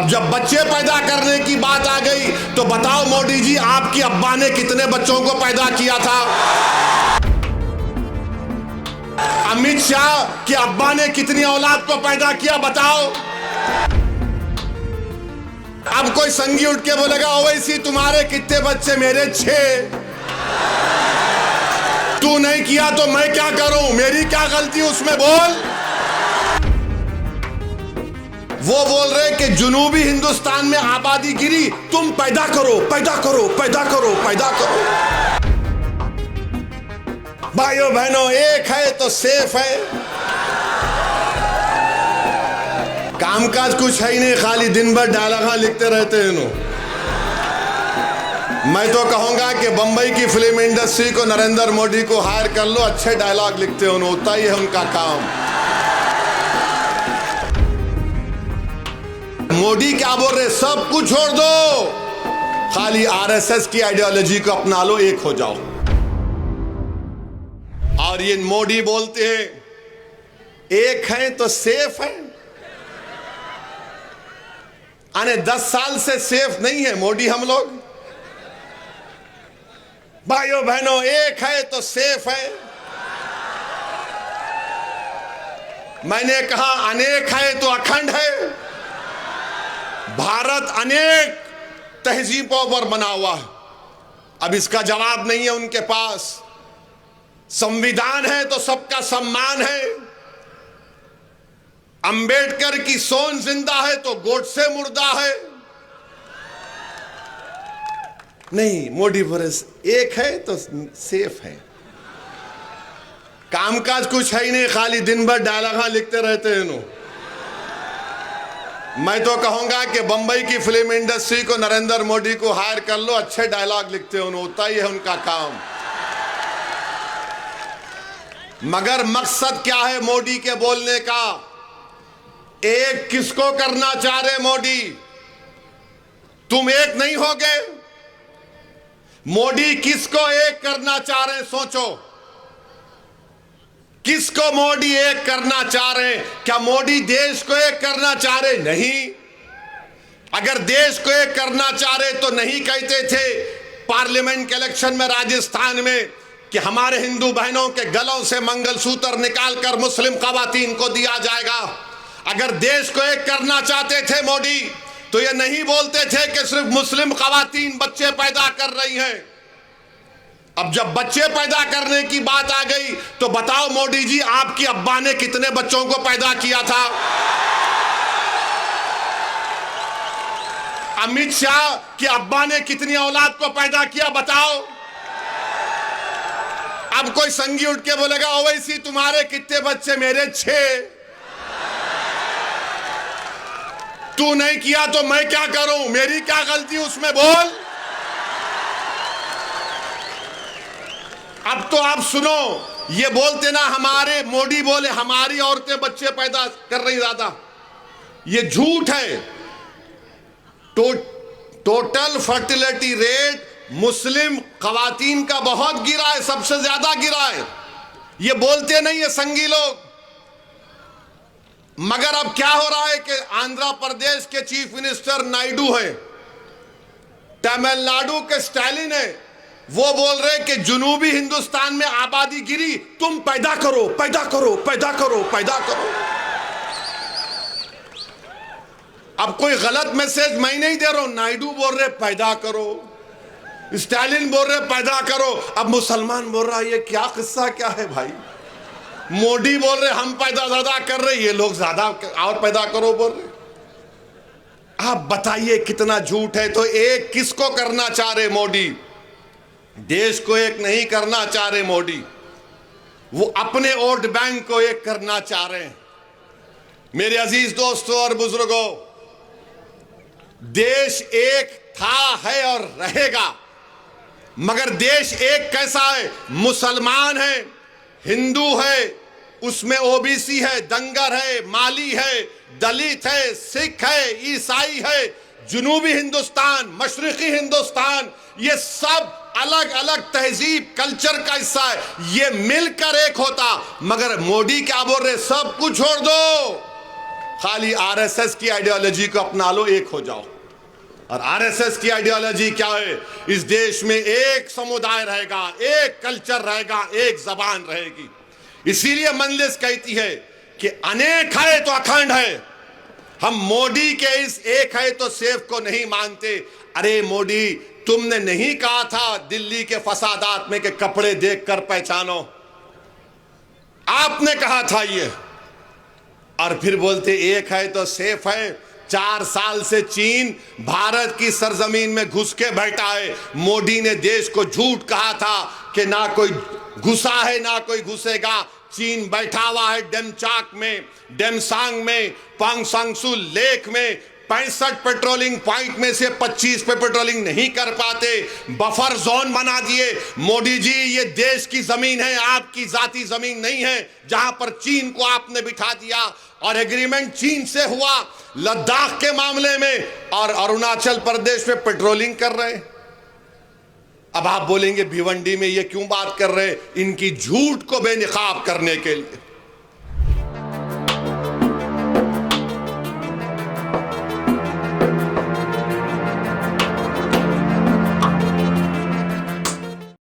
अब जब बच्चे पैदा करने की बात आ गई तो बताओ मोदी जी, आपकी अब्बा ने कितने बच्चों को पैदा किया था? अमित शाह के अब्बा ने कितनी औलाद को पैदा किया, बताओ। अब कोई संगी उठ के बोलेगा ओवैसी तुम्हारे कितने बच्चे? मेरे 6। तू नहीं किया तो मैं क्या करूं? मेरी क्या गलती उसमें? बोल। वो बोल रहे कि जुनूबी हिंदुस्तान में आबादी गिरी, तुम पैदा करो, पैदा करो, पैदा करो, पैदा करो। भाइयों बहनों, एक है तो सेफ है। कामकाज कुछ है ही नहीं, खाली दिन भर डायलॉग लिखते रहते हैं। मैं तो कहूंगा कि बंबई की फिल्म इंडस्ट्री को नरेंद्र मोदी को हायर कर लो, अच्छे डायलॉग लिखते हो, उतना ही है उनका काम। मोदी क्या बोल रहे? सब कुछ छोड़ दो, खाली आरएसएस की आइडियोलॉजी को अपना लो, एक हो जाओ। और ये मोदी बोलते हैं एक है तो सेफ है। आने 10 साल से सेफ नहीं है मोदी हम लोग। भाइयों बहनों, एक है तो सेफ है। मैंने कहा अनेक है तो अखंड है। भारत अनेक तहजीबों पर बना हुआ है। अब इसका जवाब नहीं है उनके पास। संविधान है तो सबका सम्मान है। अंबेडकर की सोच जिंदा है तो गोडसे मुर्दा है। नहीं, मोदी फॉरेस्ट एक है तो सेफ है। कामकाज कुछ है ही नहीं, खाली दिन भर डायलॉग लिखते रहते हैं। मैं तो कहूंगा कि बंबई की फिल्म इंडस्ट्री को नरेंद्र मोदी को हायर कर लो, अच्छे डायलॉग लिखते हो, उतना ही है उनका काम। मगर मकसद क्या है मोदी के बोलने का? एक किसको करना चाह रहे मोदी? तुम एक नहीं होगे। मोदी किसको एक करना चाह रहे हैं? सोचो, किसको मोदी एक करना चाह रहे हैं? क्या मोदी देश को एक करना चाह रहे? नहीं। अगर देश को एक करना चाह रहे तो नहीं कहते थे पार्लियामेंट के इलेक्शन में राजस्थान में कि हमारे हिंदू बहनों के गलों से मंगलसूत्र निकालकर मुस्लिम खवातीन को दिया जाएगा। अगर देश को एक करना चाहते थे मोदी तो ये नहीं बोलते थे कि सिर्फ मुस्लिम खवातीन बच्चे पैदा कर रही हैं। अब जब बच्चे पैदा करने की बात आ गई तो बताओ मोदी जी, आपकी अब्बा ने कितने बच्चों को पैदा किया था? अमित शाह के अब्बा ने कितनी औलाद को पैदा किया, बताओ। अब कोई संगी उठ के बोलेगा ओवैसी तुम्हारे कितने बच्चे? मेरे 6। तू नहीं किया तो मैं क्या करूं? मेरी क्या गलती उसमें? बोल। अब तो आप सुनो, ये बोलते ना हमारे मोदी बोले हमारी औरतें बच्चे पैदा कर रही ज्यादा, ये झूठ है। टोटल फर्टिलिटी रेट मुस्लिम खवातीन का बहुत गिरा है, सबसे ज्यादा गिरा है। ये बोलते नहीं है संगी लोग। मगर अब क्या हो रहा है कि आंध्र प्रदेश के चीफ मिनिस्टर नायडू हैं, तमिलनाडु के स्टालिन है, वो बोल रहे कि जुनूबी हिंदुस्तान में आबादी गिरी, तुम पैदा करो, पैदा करो, पैदा करो, पैदा करो। अब कोई गलत मैसेज मैं नहीं दे रहा हूं। नायडू बोल रहे पैदा करो, स्टालिन बोल रहे पैदा करो, अब मुसलमान बोल रहा है। ये क्या किस्सा क्या है भाई? मोदी बोल रहे हम पैदा ज्यादा कर रहे, ये लोग ज्यादा और पैदा करो बोल रहे। आप बताइए कितना झूठ है। तो एक किसको करना चाह रहे मोदी? देश को एक नहीं करना चाह रहे मोदी, वो अपने वोट बैंक को एक करना चाह रहे हैं। मेरे अजीज दोस्तों और बुजुर्गों, देश एक था, है और रहेगा। मगर देश एक कैसा है? मुसलमान है, हिंदू है, उसमें ओबीसी है, दंगर है, माली है, दलित है, सिख है, ईसाई है, जुनूबी हिंदुस्तान, मशरिकी हिंदुस्तान, ये सब अलग अलग तहजीब कल्चर का हिस्सा है। ये मिलकर एक होता। मगर मोदी क्या बोल रहे? सब कुछ छोड़ दो, खाली आरएसएस की आइडियोलॉजी को अपना लो, एक हो जाओ। और आरएसएस की आइडियोलॉजी क्या है? इस देश में एक समुदाय रहेगा, एक कल्चर रहेगा, एक जबान रहेगी। इसीलिए मंजलिस कहती है कि अनेक है तो अखंड है। हम मोदी के इस एक है तो सेफ को नहीं मानते। अरे मोदी, तुमने नहीं कहा था दिल्ली के फसादात में कि कपड़े देखकर पहचानो? आपने कहा था ये, और फिर बोलते एक है तो सेफ है। 4 साल से चीन भारत की सरजमीन में घुस के बैठा है। मोदी ने देश को झूठ कहा था कि ना कोई घुसा है ना कोई घुसेगा। चीन बैठा हुआ है डेमचाक में, डेमसांग में, पांगसांगसू लेक में। 65 पेट्रोलिंग पॉइंट में से 25 पे पेट्रोलिंग नहीं कर पाते। बफर जोन बना दिए। मोदी जी, ये देश की जमीन है, आपकी जाती जमीन नहीं है, जहां पर चीन को आपने बिठा दिया। और एग्रीमेंट चीन से हुआ लद्दाख के मामले में, और अरुणाचल प्रदेश में पेट्रोलिंग कर रहे हैं। अब आप बोलेंगे भिवंडी में ये क्यों बात कर रहे हैं? इनकी झूठ को बेनकाब करने के लिए।